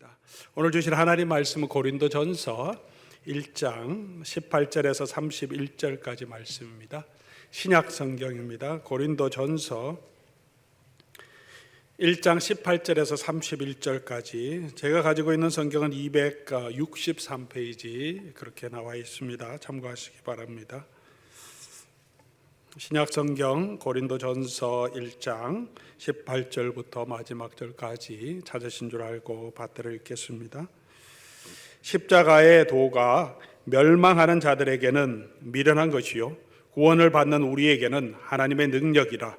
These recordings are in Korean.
하겠습니다. 오늘 주실 하나님 말씀은 고린도전서 1장 18절에서 31절까지 말씀입니다. 신약 성경입니다. 고린도전서 1장 18절에서 31절까지 제가 가지고 있는 성경은 263페이지 그렇게 나와 있습니다. 참고하시기 바랍니다. 신약성경 고린도전서 1장 18절부터 마지막 절까지 찾으신 줄 알고 받들어 읽겠습니다. 십자가의 도가 멸망하는 자들에게는 미련한 것이요 구원을 받는 우리에게는 하나님의 능력이라.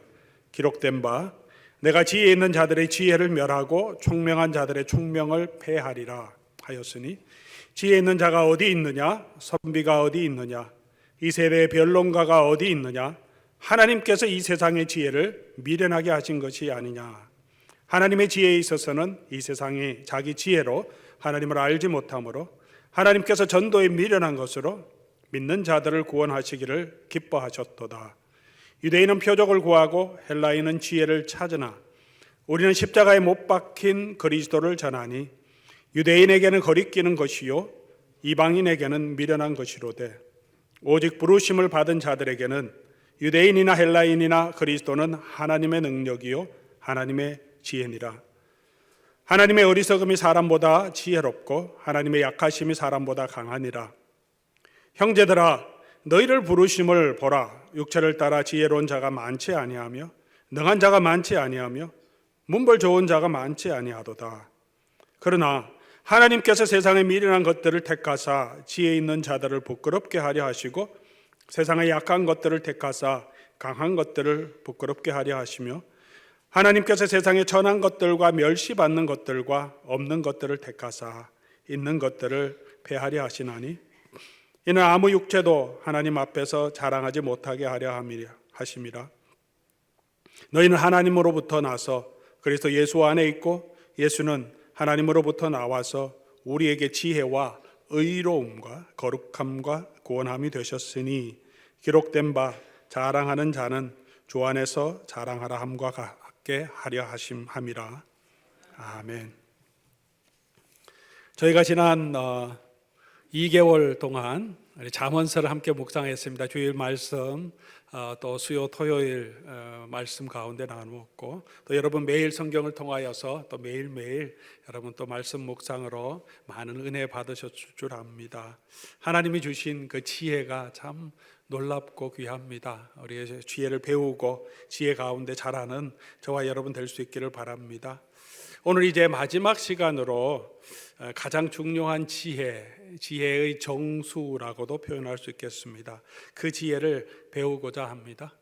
기록된 바 내가 지혜 있는 자들의 지혜를 멸하고 총명한 자들의 총명을 패하리라 하였으니 지혜 있는 자가 어디 있느냐? 선비가 어디 있느냐? 이 세대의 변론가가 어디 있느냐? 하나님께서 이 세상의 지혜를 미련하게 하신 것이 아니냐. 하나님의 지혜에 있어서는 이 세상이 자기 지혜로 하나님을 알지 못하므로 하나님께서 전도에 미련한 것으로 믿는 자들을 구원하시기를 기뻐하셨도다. 유대인은 표적을 구하고 헬라인은 지혜를 찾으나 우리는 십자가에 못 박힌 그리스도를 전하니 유대인에게는 거리끼는 것이요 이방인에게는 미련한 것이로되 오직 부르심을 받은 자들에게는 유대인이나 헬라인이나 그리스도는 하나님의 능력이요 하나님의 지혜니라. 하나님의 어리석음이 사람보다 지혜롭고 하나님의 약하심이 사람보다 강하니라. 형제들아 너희를 부르심을 보라. 육체를 따라 지혜로운 자가 많지 아니하며 능한 자가 많지 아니하며 문벌 좋은 자가 많지 아니하도다. 그러나 하나님께서 세상의 미련한 것들을 택하사 지혜 있는 자들을 부끄럽게 하려 하시고 세상의 약한 것들을 택하사 강한 것들을 부끄럽게 하려 하시며 하나님께서 세상의 천한 것들과 멸시받는 것들과 없는 것들을 택하사 있는 것들을 패하려 하시나니 이는 아무 육체도 하나님 앞에서 자랑하지 못하게 하려 하심이라. 너희는 하나님으로부터 나서 그리스도 예수 안에 있고 예수는 하나님으로부터 나와서 우리에게 지혜와 의로움과 거룩함과 구원함이 되셨으니 기록된 바 자랑하는 자는 주 안에서 자랑하라 함과 같게 하려 하심함이라. 아멘. 저희가 지난 2개월 동안 잠언서를 함께 묵상했습니다. 주일 말씀 또 수요 토요일 말씀 가운데 나누었고 또 여러분 매일 성경을 통하여서 또 매일매일 여러분 또 말씀 묵상으로 많은 은혜 받으셨을 줄 압니다. 하나님이 주신 그 지혜가 참 놀랍고 귀합니다. 우리의 지혜를 배우고 지혜 가운데 자라는 저와 여러분 될 수 있기를 바랍니다. 오늘 이제 마지막 시간으로 가장 중요한 지혜의 정수라고도 표현할 수 있겠습니다. 그 지혜를 배우고자 합니다.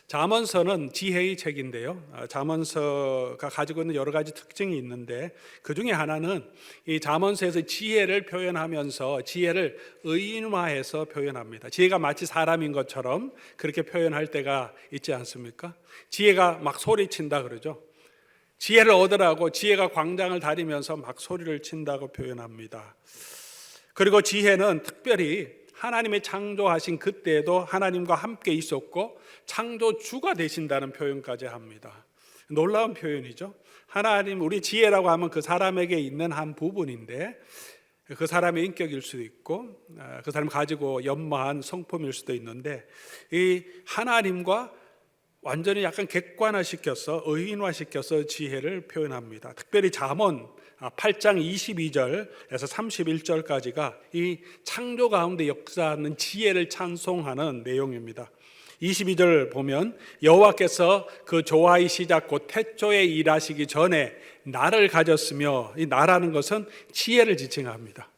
잠언서는 지혜의 책인데요. 잠언서가 가지고 있는 여러 가지 특징이 있는데 그 중에 하나는 이 잠언서에서 지혜를 표현하면서 지혜를 의인화해서 표현합니다. 지혜가 마치 사람인 것처럼 그렇게 표현할 때가 있지 않습니까? 지혜가 막 소리친다 그러죠. 지혜를 얻으라고 지혜가 광장을 다니면서 막 소리를 친다고 표현합니다. 그리고 지혜는 특별히 하나님의 창조하신 그때에도 하나님과 함께 있었고 창조주가 되신다는 표현까지 합니다. 놀라운 표현이죠. 하나님, 우리 지혜라고 하면 그 사람에게 있는 한 부분인데 그 사람의 인격일 수도 있고 그 사람이 가지고 연마한 성품일 수도 있는데 이 하나님과 완전히 약간 객관화시켜서 의인화시켜서 지혜를 표현합니다. 특별히 잠언 8장 22절에서 31절까지가 이 창조 가운데 역사하는 지혜를 찬송하는 내용입니다. 22절 보면 여호와께서 그 조화의 시작 곧 태초에 일하시기 전에 나를 가졌으며 이 나라는 것은 지혜를 지칭합니다.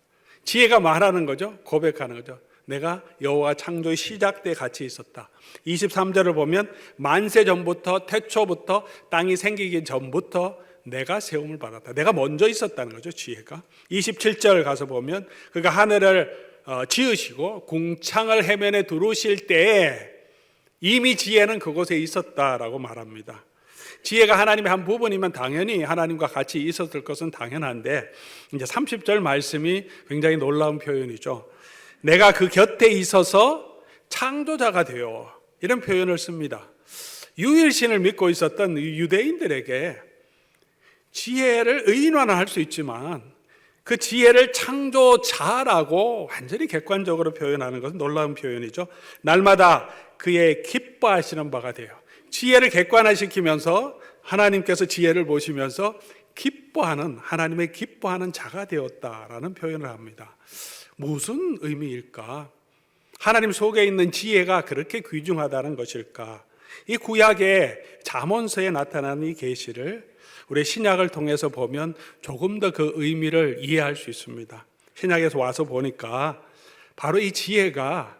지혜가 말하는 거죠. 고백하는 거죠. 내가 여호와 창조의 시작 때 같이 있었다. 23절을 보면 만세 전부터 태초부터 땅이 생기기 전부터 내가 세움을 받았다. 내가 먼저 있었다는 거죠. 지혜가. 27절 가서 보면 그가 하늘을 지으시고 궁창을 해면에 두르실 때에 이미 지혜는 그곳에 있었다라고 말합니다. 지혜가 하나님의 한 부분이면 당연히 하나님과 같이 있었을 것은 당연한데 이제 30절 말씀이 굉장히 놀라운 표현이죠. 내가 그 곁에 있어서 창조자가 되어 이런 표현을 씁니다. 유일신을 믿고 있었던 유대인들에게 지혜를 의인화는 할 수 있지만 그 지혜를 창조자라고 완전히 객관적으로 표현하는 것은 놀라운 표현이죠. 날마다 그의 기뻐하시는 바가 돼요. 지혜를 객관화시키면서 하나님께서 지혜를 보시면서 기뻐하는, 하나님의 기뻐하는 자가 되었다라는 표현을 합니다. 무슨 의미일까? 하나님 속에 있는 지혜가 그렇게 귀중하다는 것일까? 이 구약의 잠언서에 나타나는 이 계시를 우리 신약을 통해서 보면 조금 더 그 의미를 이해할 수 있습니다. 신약에서 와서 보니까 바로 이 지혜가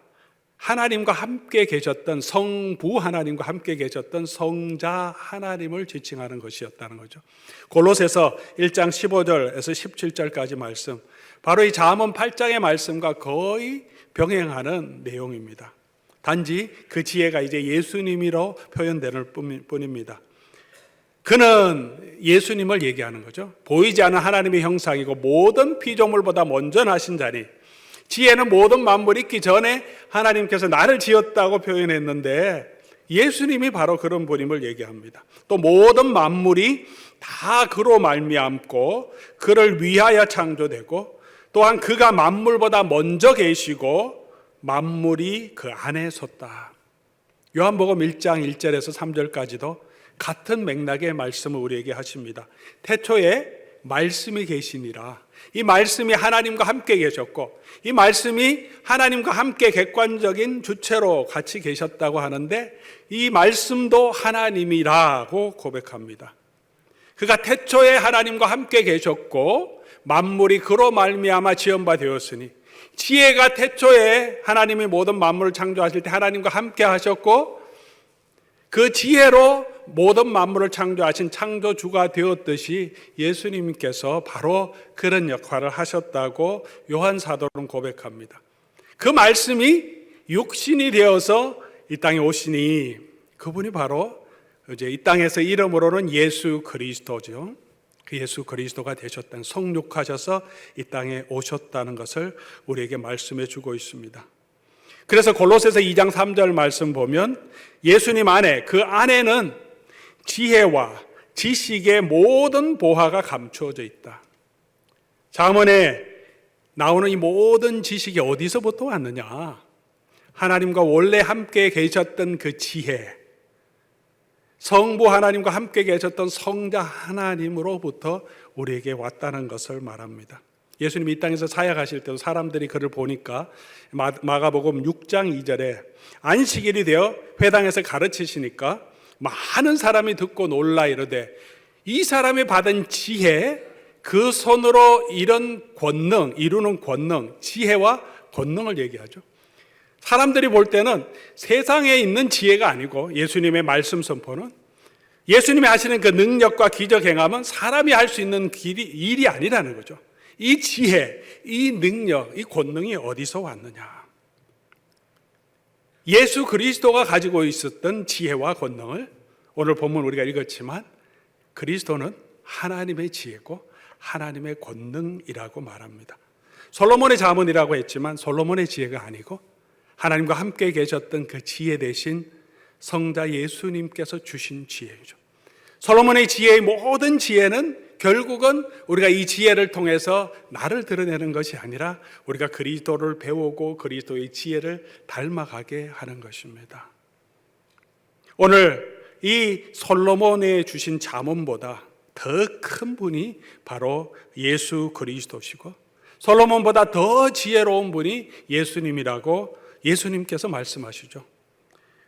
하나님과 함께 계셨던, 성부 하나님과 함께 계셨던 성자 하나님을 지칭하는 것이었다는 거죠. 골로새서 1장 15절에서 17절까지 말씀, 바로 이 잠언 8장의 말씀과 거의 병행하는 내용입니다. 단지 그 지혜가 이제 예수님이로 표현되는 뿐입니다. 그는 예수님을 얘기하는 거죠. 보이지 않는 하나님의 형상이고 모든 피조물보다 먼저 나신 자니, 지혜는 모든 만물이 있기 전에 하나님께서 나를 지었다고 표현했는데 예수님이 바로 그런 분임을 얘기합니다. 또 모든 만물이 다 그로 말미암고 그를 위하여 창조되고, 또한 그가 만물보다 먼저 계시고 만물이 그 안에 섰다. 요한복음 1장 1절에서 3절까지도 같은 맥락의 말씀을 우리에게 하십니다. 태초에 말씀이 계시니라. 이 말씀이 하나님과 함께 계셨고, 이 말씀이 하나님과 함께 객관적인 주체로 같이 계셨다고 하는데, 이 말씀도 하나님이라고 고백합니다. 그가 태초에 하나님과 함께 계셨고 만물이 그로 말미암아 지은 바 되었으니, 지혜가 태초에 하나님이 모든 만물을 창조하실 때 하나님과 함께 하셨고, 그 지혜로 모든 만물을 창조하신 창조주가 되었듯이 예수님께서 바로 그런 역할을 하셨다고 요한 사도는 고백합니다. 그 말씀이 육신이 되어서 이 땅에 오시니, 그분이 바로 이제 이 땅에서 이름으로는 예수 그리스도죠. 그 예수 그리스도가 되셨다는, 성육하셔서 이 땅에 오셨다는 것을 우리에게 말씀해 주고 있습니다. 그래서 골로새서 2장 3절 말씀 보면 예수님 안에, 그 안에는 지혜와 지식의 모든 보화가 감추어져 있다. 잠언에 나오는 이 모든 지식이 어디서부터 왔느냐? 하나님과 원래 함께 계셨던 그 지혜, 성부 하나님과 함께 계셨던 성자 하나님으로부터 우리에게 왔다는 것을 말합니다. 예수님이 이 땅에서 사역하실 때도 사람들이 그를 보니까 마가복음 6장 2절에 안식일이 되어 회당에서 가르치시니까 많은 사람이 듣고 놀라 이르되, 이 사람이 받은 지혜, 그 손으로 이런 권능, 이루는 권능, 지혜와 권능을 얘기하죠. 사람들이 볼 때는 세상에 있는 지혜가 아니고, 예수님의 말씀 선포는, 예수님이 하시는 그 능력과 기적 행함은 사람이 할 수 있는 일이 아니라는 거죠. 이 지혜, 이 능력, 이 권능이 어디서 왔느냐? 예수 그리스도가 가지고 있었던 지혜와 권능을 오늘 본문 우리가 읽었지만, 그리스도는 하나님의 지혜고 하나님의 권능이라고 말합니다. 솔로몬의 잠언이라고 했지만 솔로몬의 지혜가 아니고 하나님과 함께 계셨던 그 지혜 대신 성자 예수님께서 주신 지혜죠. 솔로몬의 지혜의 모든 지혜는 결국은 우리가 이 지혜를 통해서 나를 드러내는 것이 아니라 우리가 그리스도를 배우고 그리스도의 지혜를 닮아가게 하는 것입니다. 오늘 이 솔로몬의 주신 잠언보다 더 큰 분이 바로 예수 그리스도시고, 솔로몬보다 더 지혜로운 분이 예수님이라고 예수님께서 말씀하시죠.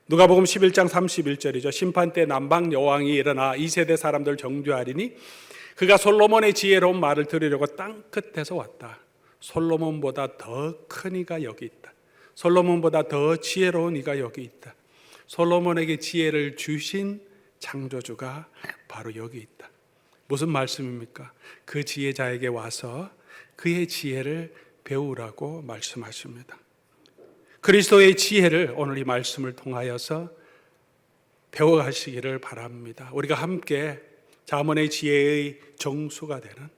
누가복음 11장 31절이죠. 심판 때 남방 여왕이 일어나 이 세대 사람들 정죄하리니 그가 솔로몬의 지혜로운 말을 들으려고 땅 끝에서 왔다. 솔로몬보다 더 큰 이가 여기 있다. 솔로몬보다 더 지혜로운 이가 여기 있다. 솔로몬에게 지혜를 주신 창조주가 바로 여기 있다. 무슨 말씀입니까? 그 지혜자에게 와서 그의 지혜를 배우라고 말씀하십니다. 그리스도의 지혜를 오늘 이 말씀을 통하여서 배워가시기를 바랍니다. 우리가 함께 잠언의 지혜의 정수가 되는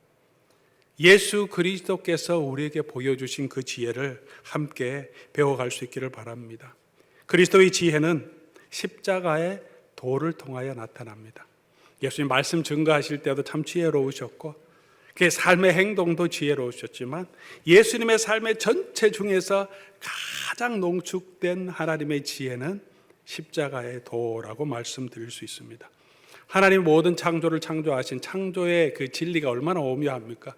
예수 그리스도께서 우리에게 보여주신 그 지혜를 함께 배워갈 수 있기를 바랍니다. 그리스도의 지혜는 십자가의 도를 통하여 나타납니다. 예수님 말씀 증거하실 때도 참 지혜로우셨고, 그의 삶의 행동도 지혜로우셨지만 예수님의 삶의 전체 중에서 가장 농축된 하나님의 지혜는 십자가의 도라고 말씀드릴 수 있습니다. 하나님 모든 창조를 창조하신 창조의 그 진리가 얼마나 오묘합니까?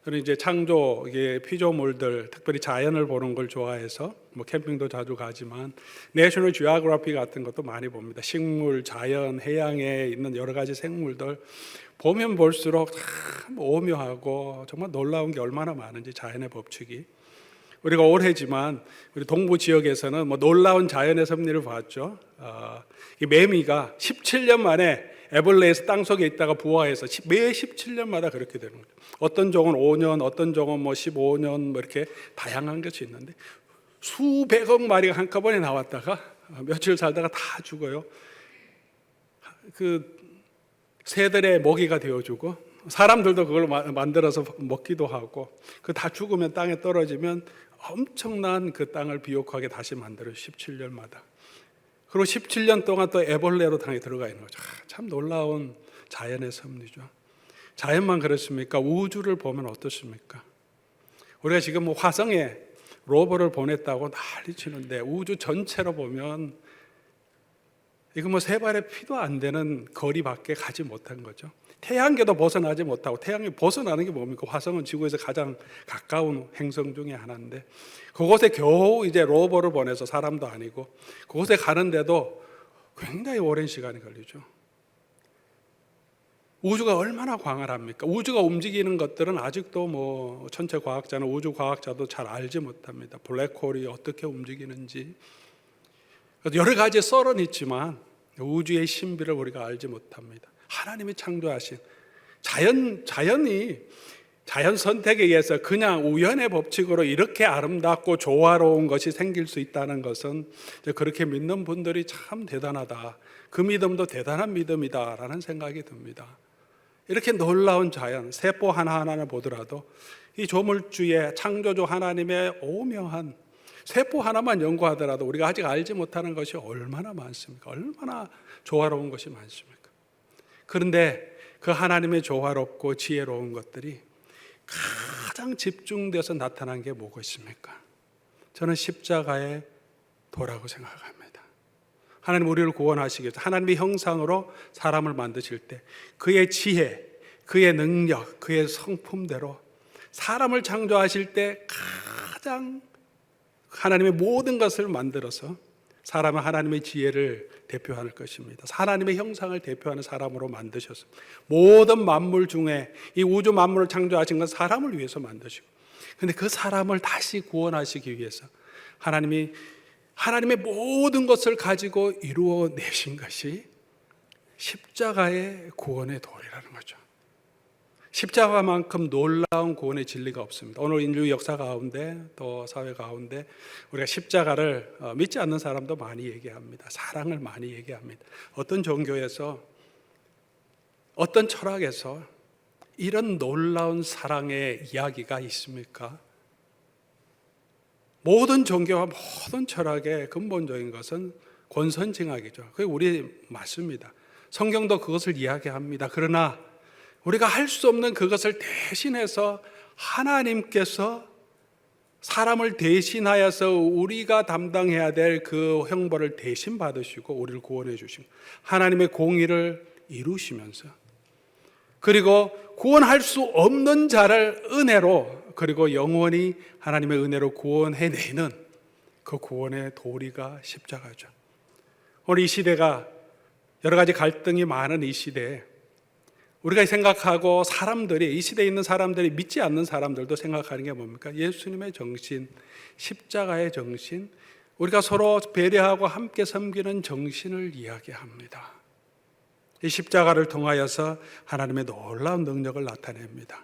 저는 이제 창조 피조물들, 특별히 자연을 보는 걸 좋아해서 캠핑도 자주 가지만 내셔널 지오그래피 같은 것도 많이 봅니다. 식물, 자연, 해양에 있는 여러 가지 생물들 보면 볼수록 참 오묘하고 정말 놀라운 게 얼마나 많은지, 자연의 법칙이. 우리가 올해지만 우리 동부 지역에서는 놀라운 자연의 섭리를 봤죠. 이 매미가 17년 만에 애벌레에서 땅속에 있다가 부화해서 매 17년마다 그렇게 되는 거죠. 어떤 종은 5년, 어떤 종은 15년 이렇게 다양한 것이 있는데 수백억 마리가 한꺼번에 나왔다가 며칠 살다가 다 죽어요. 그 새들의 먹이가 되어주고 사람들도 그걸 만들어서 먹기도 하고 그 다 죽으면 땅에 떨어지면 엄청난 그 땅을 비옥하게 다시 만들어요. 17년마다. 그리고 17년 동안 또 애벌레로 땅에 들어가 있는 거죠. 참 놀라운 자연의 섭리죠. 자연만 그렇습니까? 우주를 보면 어떻습니까? 우리가 지금 화성에 로버를 보냈다고 난리치는데 우주 전체로 보면 이거 세 발의 피도 안 되는 거리밖에 가지 못한 거죠. 태양계도 벗어나지 못하고, 태양이 벗어나는 게 뭡니까? 화성은 지구에서 가장 가까운 행성 중에 하나인데 그곳에 겨우 이제 로버를 보내서, 사람도 아니고 그곳에 가는데도 굉장히 오랜 시간이 걸리죠. 우주가 얼마나 광활합니까? 우주가 움직이는 것들은 아직도 천체 과학자는 우주 과학자도 잘 알지 못합니다. 블랙홀이 어떻게 움직이는지 여러 가지 썰은 있지만 우주의 신비를 우리가 알지 못합니다. 하나님이 창조하신 자연이 자연 선택에 의해서 그냥 우연의 법칙으로 이렇게 아름답고 조화로운 것이 생길 수 있다는 것은 그렇게 믿는 분들이 참 대단하다. 그 믿음도 대단한 믿음이다라는 생각이 듭니다. 이렇게 놀라운 자연, 세포 하나하나를 보더라도 이 조물주의 창조주 하나님의 오묘한 세포 하나만 연구하더라도 우리가 아직 알지 못하는 것이 얼마나 많습니까? 얼마나 조화로운 것이 많습니까? 그런데 그 하나님의 조화롭고 지혜로운 것들이 가장 집중돼서 나타난 게 무엇입니까? 저는 십자가의 도라고 생각합니다. 하나님 우리를 구원하시기 위해서 하나님의 형상으로 사람을 만드실 때 그의 지혜, 그의 능력, 그의 성품대로 사람을 창조하실 때 가장 하나님의 모든 것을 만들어서 사람은 하나님의 지혜를 대표하는 것입니다. 하나님의 형상을 대표하는 사람으로 만드셨습니다. 모든 만물 중에 이 우주 만물을 창조하신 건 사람을 위해서 만드시고, 그런데 그 사람을 다시 구원하시기 위해서 하나님의 모든 것을 가지고 이루어내신 것이 십자가의 구원의 도리라는 거죠. 십자가만큼 놀라운 구원의 진리가 없습니다. 오늘 인류 역사 가운데 또 사회 가운데 우리가 십자가를 믿지 않는 사람도 많이 얘기합니다. 사랑을 많이 얘기합니다. 어떤 종교에서, 어떤 철학에서 이런 놀라운 사랑의 이야기가 있습니까? 모든 종교와 모든 철학의 근본적인 것은 권선징악이죠. 그게 우리 맞습니다. 성경도 그것을 이야기합니다. 그러나 우리가 할 수 없는 그것을 대신해서 하나님께서 사람을 대신하여서 우리가 담당해야 될 그 형벌을 대신 받으시고 우리를 구원해 주시고 하나님의 공의를 이루시면서, 그리고 구원할 수 없는 자를 은혜로, 그리고 영원히 하나님의 은혜로 구원해내는 그 구원의 도리가 십자가죠. 오늘 이 시대가 여러 가지 갈등이 많은 이 시대에 우리가 생각하고 이 시대에 있는 사람들이, 믿지 않는 사람들도 생각하는 게 뭡니까? 예수님의 정신, 십자가의 정신, 우리가 서로 배려하고 함께 섬기는 정신을 이야기합니다. 이 십자가를 통하여서 하나님의 놀라운 능력을 나타냅니다.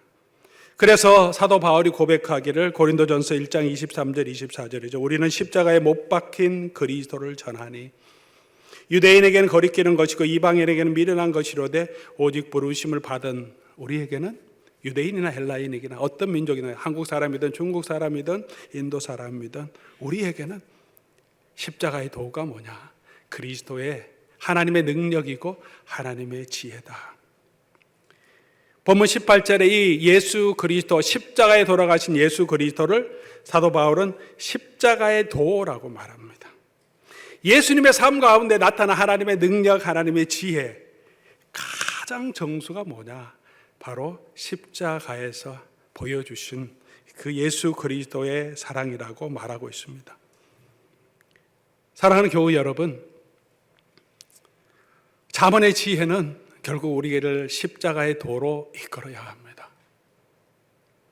그래서 사도 바울이 고백하기를 고린도전서 1장 23절 24절이죠. 우리는 십자가에 못 박힌 그리스도를 전하니 유대인에게는 거리끼는 것이고 이방인에게는 미련한 것이로되 오직 부르심을 받은 우리에게는, 유대인이나 헬라인이나 어떤 민족이나 한국 사람이든 중국 사람이든 인도 사람이든 우리에게는 십자가의 도가 뭐냐? 그리스도의 하나님의 능력이고 하나님의 지혜다. 본문 18절에 이 예수 그리스도, 십자가에 돌아가신 예수 그리스도를 사도 바울은 십자가의 도라고 말합니다. 예수님의 삶 가운데 나타난 하나님의 능력, 하나님의 지혜, 가장 정수가 뭐냐? 바로 십자가에서 보여주신 그 예수 그리스도의 사랑이라고 말하고 있습니다. 사랑하는 교우 여러분, 잠언의 지혜는 결국 우리를 십자가의 도로 이끌어야 합니다.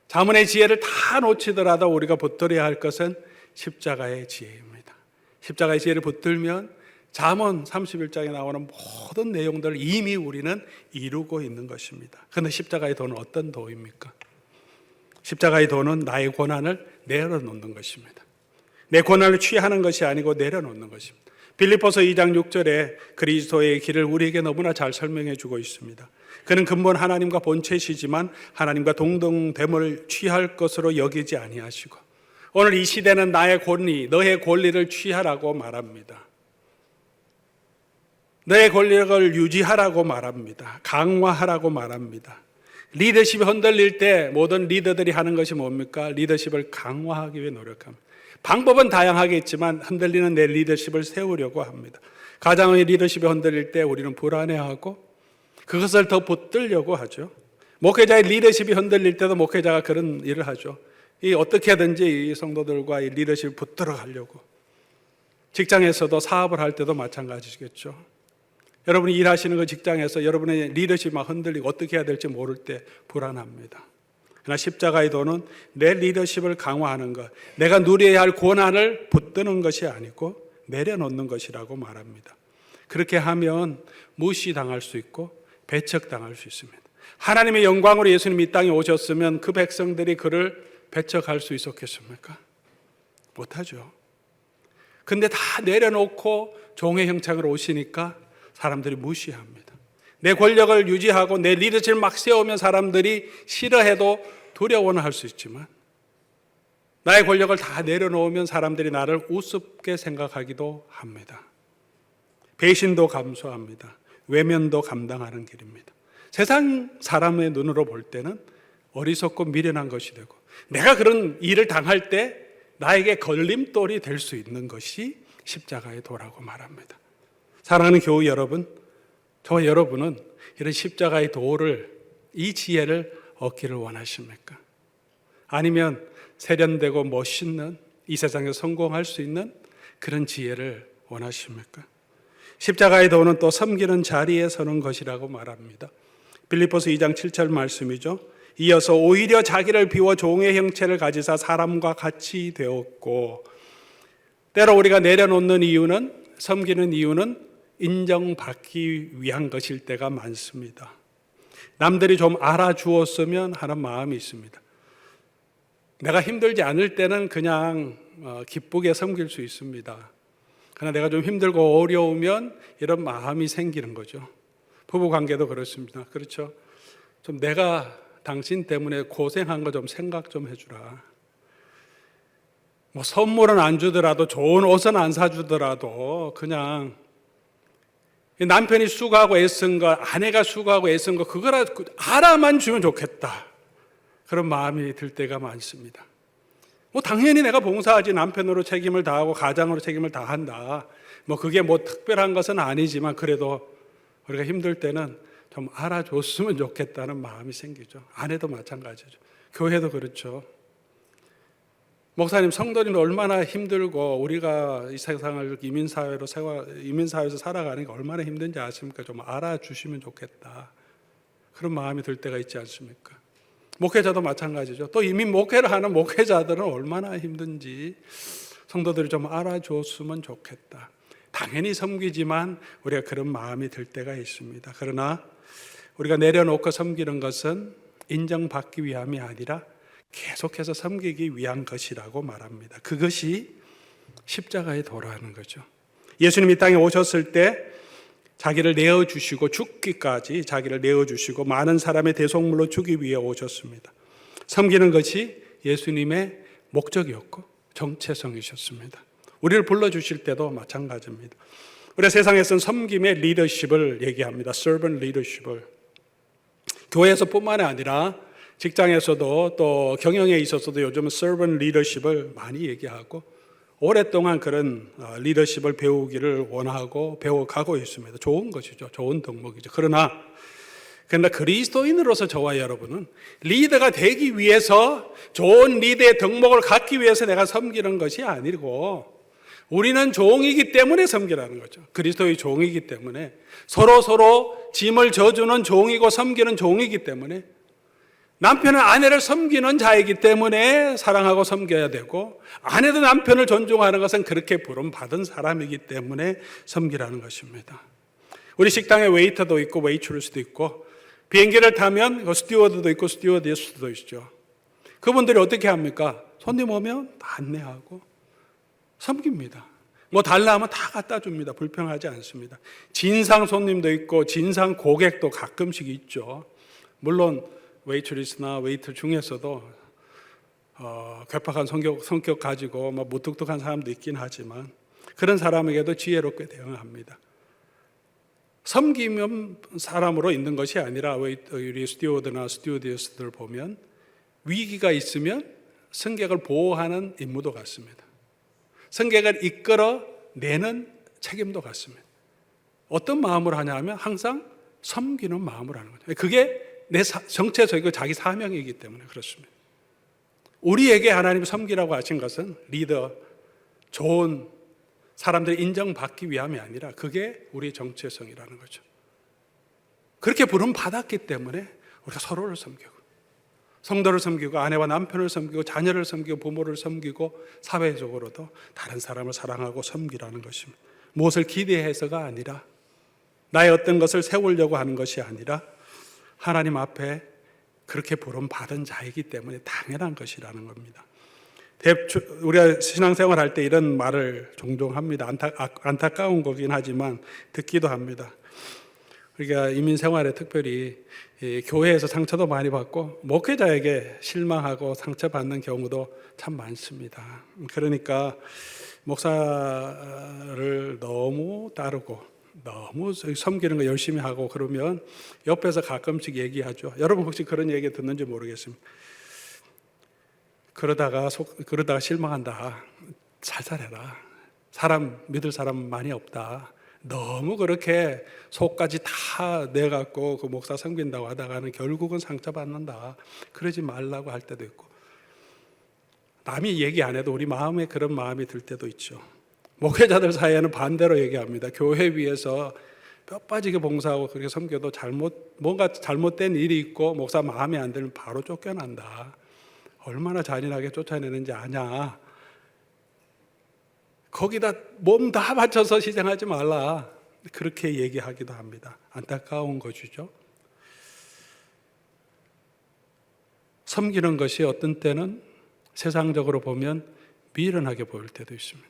잠언의 지혜를 다 놓치더라도 우리가 붙들어야 할 것은 십자가의 지혜입니다. 십자가의 지혜를 붙들면 잠언 31장에 나오는 모든 내용들을 이미 우리는 이루고 있는 것입니다. 그런데 십자가의 도는 어떤 도입니까? 십자가의 도는 나의 고난을 내려놓는 것입니다. 내 고난을 취하는 것이 아니고 내려놓는 것입니다. 빌립보서 2장 6절에 그리스도의 길을 우리에게 너무나 잘 설명해 주고 있습니다. 그는 근본 하나님과 본체시지만 하나님과 동등됨을 취할 것으로 여기지 아니하시고, 오늘 이 시대는 나의 권리, 너의 권리를 취하라고 말합니다. 너의 권력을 유지하라고 말합니다. 강화하라고 말합니다. 리더십이 흔들릴 때 모든 리더들이 하는 것이 뭡니까? 리더십을 강화하기 위해 노력합니다. 방법은 다양하겠지만 흔들리는 내 리더십을 세우려고 합니다. 가정의 리더십이 흔들릴 때 우리는 불안해하고 그것을 더 붙들려고 하죠. 목회자의 리더십이 흔들릴 때도 목회자가 그런 일을 하죠. 어떻게든지 이 성도들과 이 리더십을 붙들어 가려고. 직장에서도 사업을 할 때도 마찬가지겠죠. 여러분이 일하시는 그 직장에서 여러분의 리더십이 막 흔들리고 어떻게 해야 될지 모를 때 불안합니다. 그러나 십자가의 도는 내 리더십을 강화하는 것, 내가 누려야 할 고난을 붙드는 것이 아니고 내려놓는 것이라고 말합니다. 그렇게 하면 무시당할 수 있고 배척당할 수 있습니다. 하나님의 영광으로 예수님이 이 땅에 오셨으면 그 백성들이 그를 배척할 수 있었겠습니까? 못하죠. 근데 다 내려놓고 종의 형상으로 오시니까 사람들이 무시합니다. 내 권력을 유지하고 내 리더십을 막 세우면 사람들이 싫어해도 두려워는 할 수 있지만, 나의 권력을 다 내려놓으면 사람들이 나를 우습게 생각하기도 합니다. 배신도 감수합니다. 외면도 감당하는 길입니다. 세상 사람의 눈으로 볼 때는 어리석고 미련한 것이 되고, 내가 그런 일을 당할 때 나에게 걸림돌이 될 수 있는 것이 십자가의 도라고 말합니다. 사랑하는 교우 여러분, 저와 여러분은 이런 십자가의 도를, 이 지혜를 얻기를 원하십니까? 아니면 세련되고 멋있는 이 세상에 성공할 수 있는 그런 지혜를 원하십니까? 십자가의 도는 또 섬기는 자리에 서는 것이라고 말합니다. 빌립보서 2장 7절 말씀이죠. 이어서 오히려 자기를 비워 종의 형체를 가지사 사람과 같이 되었고, 때로 우리가 내려놓는 이유는, 섬기는 이유는 인정받기 위한 것일 때가 많습니다. 남들이 좀 알아주었으면 하는 마음이 있습니다. 내가 힘들지 않을 때는 그냥 기쁘게 섬길 수 있습니다. 그러나 내가 좀 힘들고 어려우면 이런 마음이 생기는 거죠. 부부관계도 그렇습니다. 그렇죠? 좀 내가 당신 때문에 고생한 거 좀 생각 좀 해주라. 뭐 선물은 안 주더라도, 좋은 옷은 안 사주더라도 그냥 남편이 수고하고 애쓴 거, 아내가 수고하고 애쓴 거, 그거라 알아만 주면 좋겠다. 그런 마음이 들 때가 많습니다. 뭐 당연히 내가 봉사하지, 남편으로 책임을 다하고 가장으로 책임을 다한다. 뭐 그게 뭐 특별한 것은 아니지만 그래도 우리가 힘들 때는 좀 알아줬으면 좋겠다는 마음이 생기죠. 아내도 마찬가지죠. 교회도 그렇죠. 목사님, 성도님은 얼마나 힘들고 우리가 이 세상을 이민사회에서 살아가는 게 얼마나 힘든지 아십니까? 좀 알아주시면 좋겠다. 그런 마음이 들 때가 있지 않습니까? 목회자도 마찬가지죠. 또 이미 목회를 하는 목회자들은 얼마나 힘든지 성도들이 좀 알아줬으면 좋겠다. 당연히 섬기지만 우리가 그런 마음이 들 때가 있습니다. 그러나 우리가 내려놓고 섬기는 것은 인정받기 위함이 아니라 계속해서 섬기기 위한 것이라고 말합니다. 그것이 십자가의 도라는 거죠. 예수님이 이 땅에 오셨을 때 자기를 내어주시고 죽기까지 자기를 내어주시고 많은 사람의 대속물로 주기 위해 오셨습니다. 섬기는 것이 예수님의 목적이었고 정체성이셨습니다. 우리를 불러주실 때도 마찬가지입니다. 우리 세상에서는 섬김의 리더십을 얘기합니다. servant leadership을. 교회에서뿐만 아니라 직장에서도 또 경영에 있어서도 요즘은 servant leadership을 많이 얘기하고 오랫동안 그런 리더십을 배우기를 원하고 배워가고 있습니다. 좋은 것이죠. 좋은 덕목이죠. 그러나 그리스도인으로서 저와 여러분은 리더가 되기 위해서 좋은 리더의 덕목을 갖기 위해서 내가 섬기는 것이 아니고 우리는 종이기 때문에 섬기라는 거죠. 그리스도의 종이기 때문에 서로 짐을 져주는 종이고 섬기는 종이기 때문에 남편은 아내를 섬기는 자이기 때문에 사랑하고 섬겨야 되고 아내도 남편을 존중하는 것은 그렇게 부름받은 사람이기 때문에 섬기라는 것입니다. 우리 식당에 웨이터도 있고 웨이트리스도 있고 비행기를 타면 스튜어드도 있고 스튜어디스도 있죠. 그분들이 어떻게 합니까? 손님 오면 다 안내하고 섬깁니다. 뭐 달라 하면 다 갖다 줍니다. 불평하지 않습니다. 진상 손님도 있고 진상 고객도 가끔씩 있죠. 물론 웨이트리스나 웨이터 중에서도 괴팍한 성격 가지고 무뚝뚝한 사람도 있긴 하지만 그런 사람에게도 지혜롭게 대응합니다. 섬기면 사람으로 있는 것이 아니라 우리 스튜어드나 스튜어디스들 보면 위기가 있으면 승객을 보호하는 임무도 같습니다. 승객을 이끌어내는 책임도 같습니다. 어떤 마음으로 하냐 하면 항상 섬기는 마음으로 하는 거죠. 그게 내 정체적이고 자기 사명이기 때문에 그렇습니다. 우리에게 하나님이 섬기라고 하신 것은 리더, 좋은 사람들이 인정받기 위함이 아니라 그게 우리의 정체성이라는 거죠. 그렇게 부름 받았기 때문에 우리가 서로를 섬기고 성도를 섬기고 아내와 남편을 섬기고 자녀를 섬기고 부모를 섬기고 사회적으로도 다른 사람을 사랑하고 섬기라는 것입니다. 무엇을 기대해서가 아니라 나의 어떤 것을 세우려고 하는 것이 아니라 하나님 앞에 그렇게 부름받은 자이기 때문에 당연한 것이라는 겁니다. 우리가 신앙생활 할 때 이런 말을 종종 합니다. 안타까운 거긴 하지만 듣기도 합니다. 우리가 이민생활에 특별히 교회에서 상처도 많이 받고 목회자에게 실망하고 상처받는 경우도 참 많습니다. 그러니까 목사를 너무 따르고 너무 섬기는 거 열심히 하고 그러면 옆에서 가끔씩 얘기하죠. 여러분 혹시 그런 얘기 듣는지 모르겠습니다. 그러다가 실망한다. 살살해라. 믿을 사람 많이 없다. 너무 그렇게 속까지 다 내갖고 그 목사 섬긴다고 하다가는 결국은 상처받는다. 그러지 말라고 할 때도 있고 남이 얘기 안 해도 우리 마음에 그런 마음이 들 때도 있죠. 목회자들 사이에는 반대로 얘기합니다. 교회 위에서 뼈 빠지게 봉사하고 그렇게 섬겨도 뭔가 잘못된 일이 있고 목사 마음에 안 들면 바로 쫓겨난다. 얼마나 잔인하게 쫓아내는지 아냐. 거기다 몸 다 바쳐서 희생하지 말라. 그렇게 얘기하기도 합니다. 안타까운 것이죠. 섬기는 것이 어떤 때는 세상적으로 보면 미련하게 보일 때도 있습니다.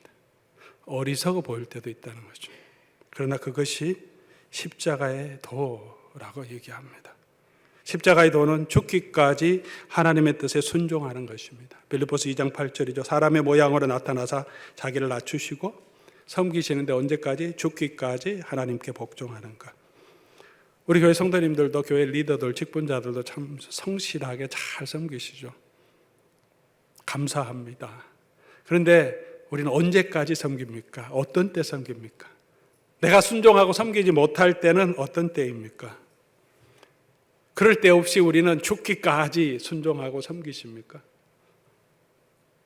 어리석어 보일 때도 있다는 거죠. 그러나 그것이 십자가의 도라고 얘기합니다. 십자가의 도는 죽기까지 하나님의 뜻에 순종하는 것입니다. 빌립보서 2장 8절이죠. 사람의 모양으로 나타나사 자기를 낮추시고 섬기시는데 언제까지? 죽기까지 하나님께 복종하는가. 우리 교회 성도님들도 교회 리더들, 직분자들도 참 성실하게 잘 섬기시죠. 감사합니다. 그런데 우리는 언제까지 섬깁니까? 어떤 때 섬깁니까? 내가 순종하고 섬기지 못할 때는 어떤 때입니까? 그럴 때 없이 우리는 죽기까지 순종하고 섬기십니까?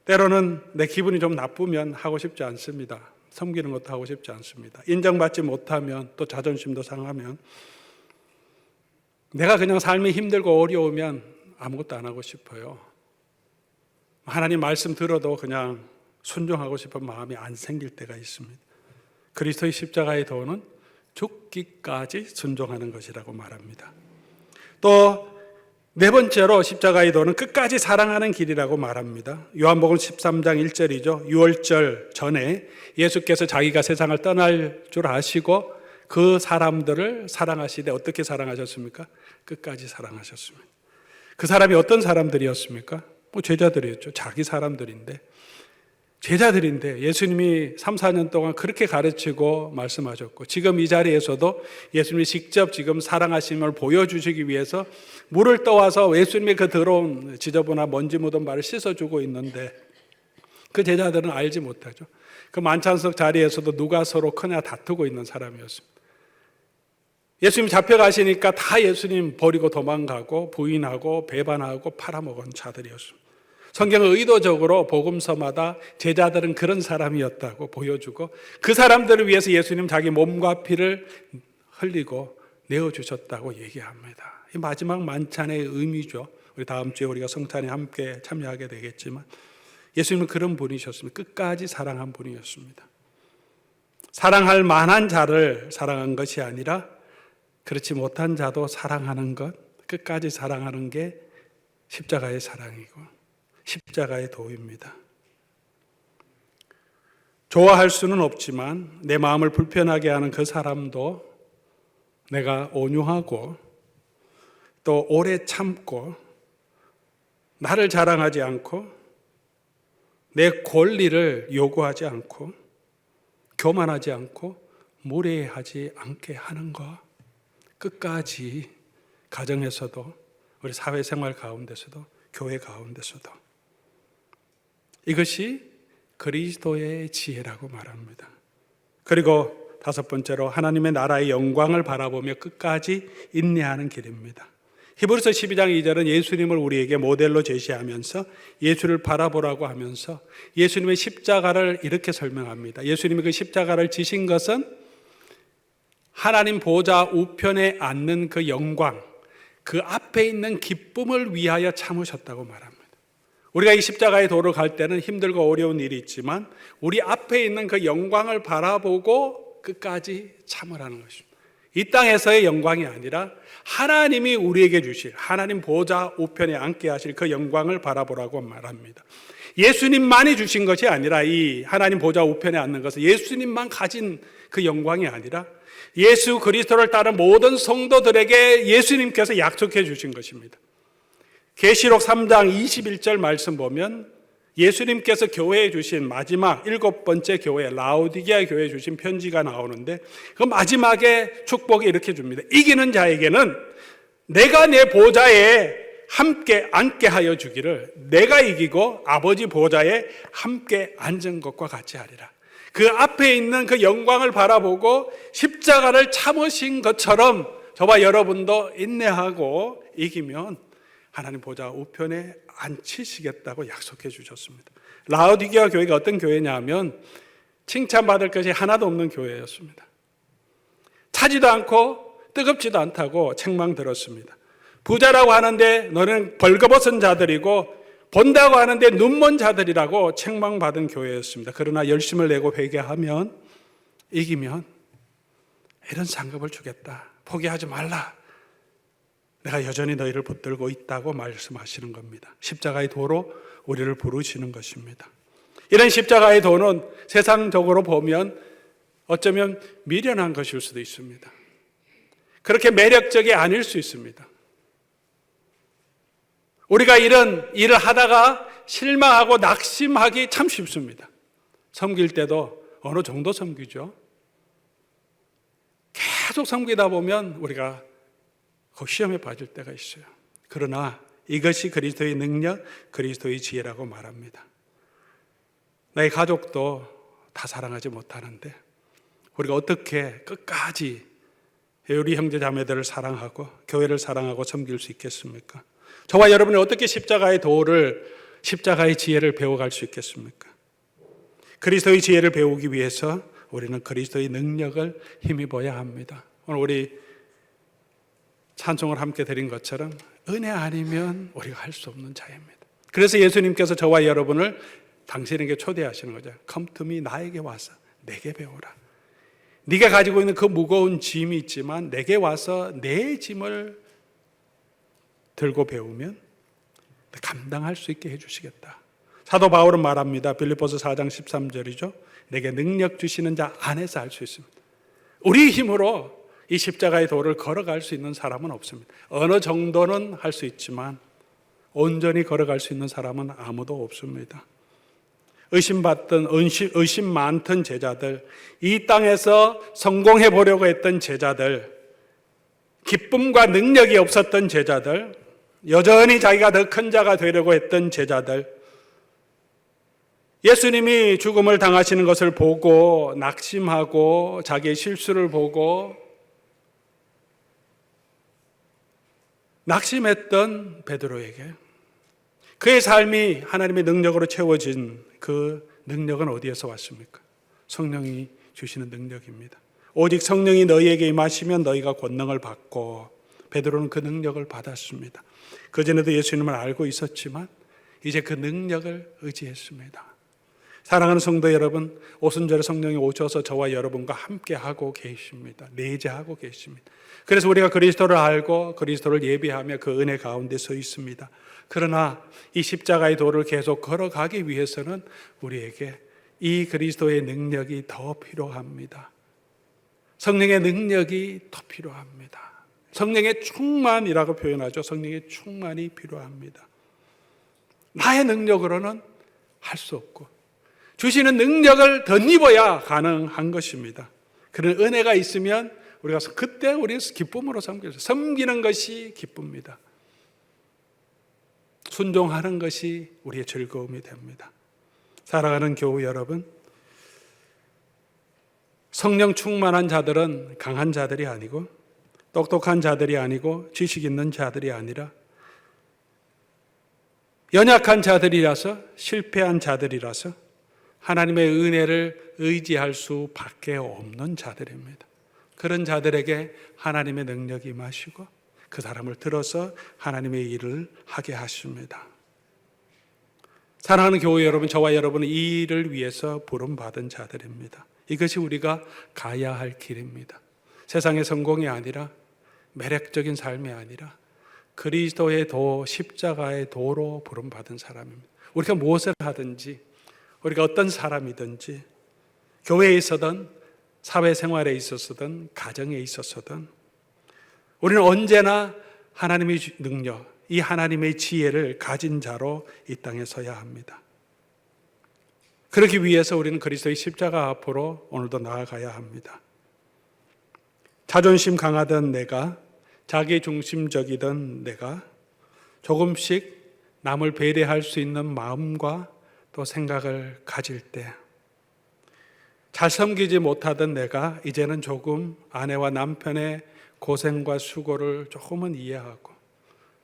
때로는 내 기분이 좀 나쁘면 하고 싶지 않습니다. 섬기는 것도 하고 싶지 않습니다. 인정받지 못하면 또 자존심도 상하면 내가 그냥 삶이 힘들고 어려우면 아무것도 안 하고 싶어요. 하나님 말씀 들어도 그냥 순종하고 싶은 마음이 안 생길 때가 있습니다. 그리스도의 십자가의 도는 죽기까지 순종하는 것이라고 말합니다. 또 네 번째로 십자가의 도는 끝까지 사랑하는 길이라고 말합니다. 요한복음 13장 1절이죠. 유월절 전에 예수께서 자기가 세상을 떠날 줄 아시고 그 사람들을 사랑하시되 어떻게 사랑하셨습니까? 끝까지 사랑하셨습니다. 그 사람이 어떤 사람들이었습니까? 제자들이었죠. 자기 사람들인데 제자들인데 예수님이 3, 4년 동안 그렇게 가르치고 말씀하셨고 지금 이 자리에서도 예수님이 직접 지금 사랑하심을 보여주시기 위해서 물을 떠와서 예수님의 그 더러운 지저분한 먼지 묻은 발을 씻어주고 있는데 그 제자들은 알지 못하죠. 그 만찬석 자리에서도 누가 서로 크냐 다투고 있는 사람이었습니다. 예수님 잡혀가시니까 다 예수님 버리고 도망가고 부인하고 배반하고 팔아먹은 자들이었습니다. 성경은 의도적으로 복음서마다 제자들은 그런 사람이었다고 보여주고 그 사람들을 위해서 예수님 자기 몸과 피를 흘리고 내어주셨다고 얘기합니다. 이 마지막 만찬의 의미죠. 우리 다음 주에 우리가 성찬에 함께 참여하게 되겠지만 예수님은 그런 분이셨습니다. 끝까지 사랑한 분이었습니다. 사랑할 만한 자를 사랑한 것이 아니라 그렇지 못한 자도 사랑하는 것, 끝까지 사랑하는 게 십자가의 사랑이고 십자가의 도입니다. 좋아할 수는 없지만 내 마음을 불편하게 하는 그 사람도 내가 온유하고 또 오래 참고 나를 자랑하지 않고 내 권리를 요구하지 않고 교만하지 않고 무례하지 않게 하는 것, 끝까지 가정에서도 우리 사회생활 가운데서도 교회 가운데서도 이것이 그리스도의 지혜라고 말합니다. 그리고 다섯 번째로 하나님의 나라의 영광을 바라보며 끝까지 인내하는 길입니다. 히브리서 12장 2절은 예수님을 우리에게 모델로 제시하면서 예수를 바라보라고 하면서 예수님의 십자가를 이렇게 설명합니다. 예수님이 그 십자가를 지신 것은 하나님 보좌 우편에 앉는 그 영광, 그 앞에 있는 기쁨을 위하여 참으셨다고 말합니다. 우리가 이 십자가의 도를 갈 때는 힘들고 어려운 일이 있지만 우리 앞에 있는 그 영광을 바라보고 끝까지 참으라는 것입니다. 이 땅에서의 영광이 아니라 하나님이 우리에게 주실 하나님 보좌 우편에 앉게 하실 그 영광을 바라보라고 말합니다. 예수님만이 주신 것이 아니라 이 하나님 보좌 우편에 앉는 것은 예수님만 가진 그 영광이 아니라 예수 그리스도를 따른 모든 성도들에게 예수님께서 약속해 주신 것입니다. 계시록 3장 21절 말씀 보면 예수님께서 교회에 주신 마지막 7번째 교회 라오디게아 교회에 주신 편지가 나오는데 그 마지막에 축복이 이렇게 줍니다. 이기는 자에게는 내가 내 보좌에 함께 앉게 하여 주기를 내가 이기고 아버지 보좌에 함께 앉은 것과 같이 하리라. 그 앞에 있는 그 영광을 바라보고 십자가를 참으신 것처럼 저와 여러분도 인내하고 이기면 하나님 보좌 우편에 앉히시겠다고 약속해 주셨습니다. 라오디게아 교회가 어떤 교회냐면 칭찬받을 것이 하나도 없는 교회였습니다. 차지도 않고 뜨겁지도 않다고 책망 들었습니다. 부자라고 하는데 너는 벌거벗은 자들이고 본다고 하는데 눈먼 자들이라고 책망받은 교회였습니다. 그러나 열심을 내고 회개하면 이기면 이런 상급을 주겠다. 포기하지 말라. 내가 여전히 너희를 붙들고 있다고 말씀하시는 겁니다. 십자가의 도로 우리를 부르시는 것입니다. 이런 십자가의 도는 세상적으로 보면 어쩌면 미련한 것일 수도 있습니다. 그렇게 매력적이 아닐 수 있습니다. 우리가 이런 일을 하다가 실망하고 낙심하기 참 쉽습니다. 섬길 때도 어느 정도 섬기죠. 계속 섬기다 보면 우리가 그 시험에 빠질 때가 있어요. 그러나 이것이 그리스도의 능력, 그리스도의 지혜라고 말합니다. 나의 가족도 다 사랑하지 못하는데 우리가 어떻게 끝까지 우리 형제 자매들을 사랑하고 교회를 사랑하고 섬길 수 있겠습니까? 저와 여러분이 어떻게 십자가의 도를, 십자가의 지혜를 배워갈 수 있겠습니까? 그리스도의 지혜를 배우기 위해서 우리는 그리스도의 능력을 힘입어야 합니다. 오늘 우리 찬송을 함께 드린 것처럼 은혜 아니면 우리가 할 수 없는 자입니다. 그래서 예수님께서 저와 여러분을 당신에게 초대하시는 거죠. Come to me, 나에게 와서 내게 배우라. 네가 가지고 있는 그 무거운 짐이 있지만 내게 와서 내 짐을 들고 배우면 감당할 수 있게 해주시겠다. 사도 바울은 말합니다. 빌립보서 4장 13절이죠. 내게 능력 주시는 자 안에서 할 수 있습니다. 우리 힘으로 이 십자가의 도를 걸어갈 수 있는 사람은 없습니다. 어느 정도는 할 수 있지만 온전히 걸어갈 수 있는 사람은 아무도 없습니다. 의심 많던 제자들, 이 땅에서 성공해 보려고 했던 제자들, 기쁨과 능력이 없었던 제자들, 여전히 자기가 더 큰 자가 되려고 했던 제자들, 예수님이 죽음을 당하시는 것을 보고 낙심하고 자기의 실수를 보고 낙심했던 베드로에게 그의 삶이 하나님의 능력으로 채워진 그 능력은 어디에서 왔습니까? 성령이 주시는 능력입니다. 오직 성령이 너희에게 임하시면 너희가 권능을 받고, 베드로는 그 능력을 받았습니다. 그전에도 예수님을 알고 있었지만 이제 그 능력을 의지했습니다. 사랑하는 성도 여러분, 오순절에 성령이 오셔서 저와 여러분과 함께 하고 계십니다. 내재하고 계십니다. 그래서 우리가 그리스도를 알고 그리스도를 예비하며 그 은혜 가운데 서 있습니다. 그러나 이 십자가의 도를 계속 걸어가기 위해서는 우리에게 이 그리스도의 능력이 더 필요합니다. 성령의 능력이 더 필요합니다. 성령의 충만이라고 표현하죠. 성령의 충만이 필요합니다. 나의 능력으로는 할 수 없고 주시는 능력을 덧입어야 가능한 것입니다. 그런 은혜가 있으면 우리가 그때 우리 기쁨으로 섬기는 것이 기쁩니다. 순종하는 것이 우리의 즐거움이 됩니다. 사랑하는 교우 여러분, 성령 충만한 자들은 강한 자들이 아니고 똑똑한 자들이 아니고 지식 있는 자들이 아니라 연약한 자들이라서, 실패한 자들이라서 하나님의 은혜를 의지할 수밖에 없는 자들입니다. 그런 자들에게 하나님의 능력이 임하시고 그 사람을 들어서 하나님의 일을 하게 하십니다. 사랑하는 교회 여러분, 저와 여러분은 이 일을 위해서 부름받은 자들입니다. 이것이 우리가 가야 할 길입니다. 세상의 성공이 아니라, 매력적인 삶이 아니라 그리스도의 도, 십자가의 도로 부름받은 사람입니다. 우리가 무엇을 하든지, 우리가 어떤 사람이든지, 교회에 있어든 사회생활에 있어서든 가정에 있어서든 우리는 언제나 하나님의 능력, 이 하나님의 지혜를 가진 자로 이 땅에 서야 합니다. 그러기 위해서 우리는 그리스도의 십자가 앞으로 오늘도 나아가야 합니다. 자존심 강하던 내가, 자기중심적이던 내가 조금씩 남을 배려할 수 있는 마음과 또 생각을 가질 때, 잘 섬기지 못하던 내가 이제는 조금 아내와 남편의 고생과 수고를 조금은 이해하고,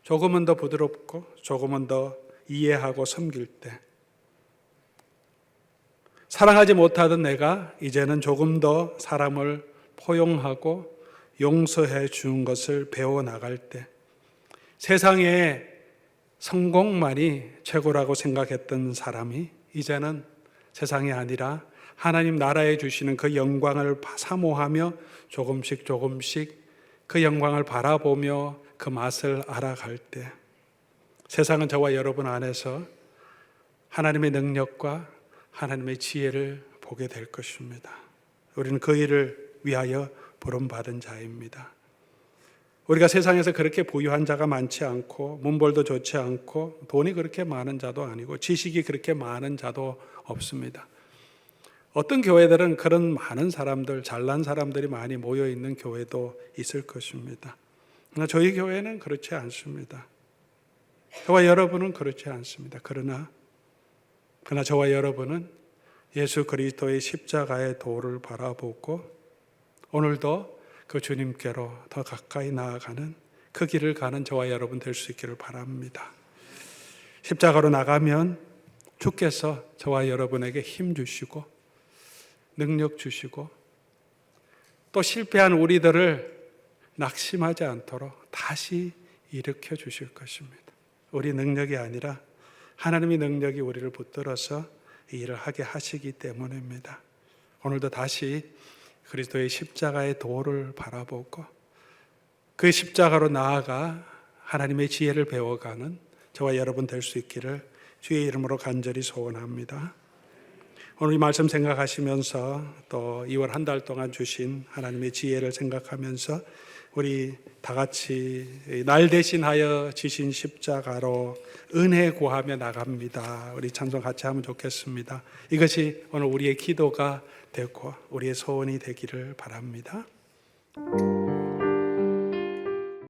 조금은 더 부드럽고, 조금은 더 이해하고 섬길 때, 사랑하지 못하던 내가 이제는 조금 더 사람을 포용하고 용서해 주는 것을 배워나갈 때, 세상에 성공만이 최고라고 생각했던 사람이 이제는 세상이 아니라 하나님 나라에 주시는 그 영광을 사모하며 조금씩 그 영광을 바라보며 그 맛을 알아갈 때, 세상은 저와 여러분 안에서 하나님의 능력과 하나님의 지혜를 보게 될 것입니다. 우리는 그 일을 위하여 부름받은 자입니다. 우리가 세상에서 그렇게 부유한 자가 많지 않고, 문벌도 좋지 않고, 돈이 그렇게 많은 자도 아니고, 지식이 그렇게 많은 자도 없습니다. 어떤 교회들은 그런 많은 사람들, 잘난 사람들이 많이 모여 있는 교회도 있을 것입니다. 그러나 저희 교회는 그렇지 않습니다. 저와 여러분은 그렇지 않습니다. 그러나 저와 여러분은 예수 그리스도의 십자가의 도를 바라보고 오늘도 그 주님께로 더 가까이 나아가는 그 길을 가는 저와 여러분 될 수 있기를 바랍니다. 십자가로 나가면 주께서 저와 여러분에게 힘 주시고 능력 주시고 또 실패한 우리들을 낙심하지 않도록 다시 일으켜 주실 것입니다. 우리 능력이 아니라 하나님의 능력이 우리를 붙들어서 이 일을 하게 하시기 때문입니다. 오늘도 다시 그리스도의 십자가의 도를 바라보고 그 십자가로 나아가 하나님의 지혜를 배워가는 저와 여러분 될 수 있기를 주의 이름으로 간절히 소원합니다. 오늘 이 말씀 생각하시면서 또 2월 한 달 동안 주신 하나님의 지혜를 생각하면서 우리 다 같이 날 대신하여 지신 십자가로 은혜 구하며 나갑니다. 우리 찬송 같이 하면 좋겠습니다. 이것이 오늘 우리의 기도가 되고 우리의 소원이 되기를 바랍니다.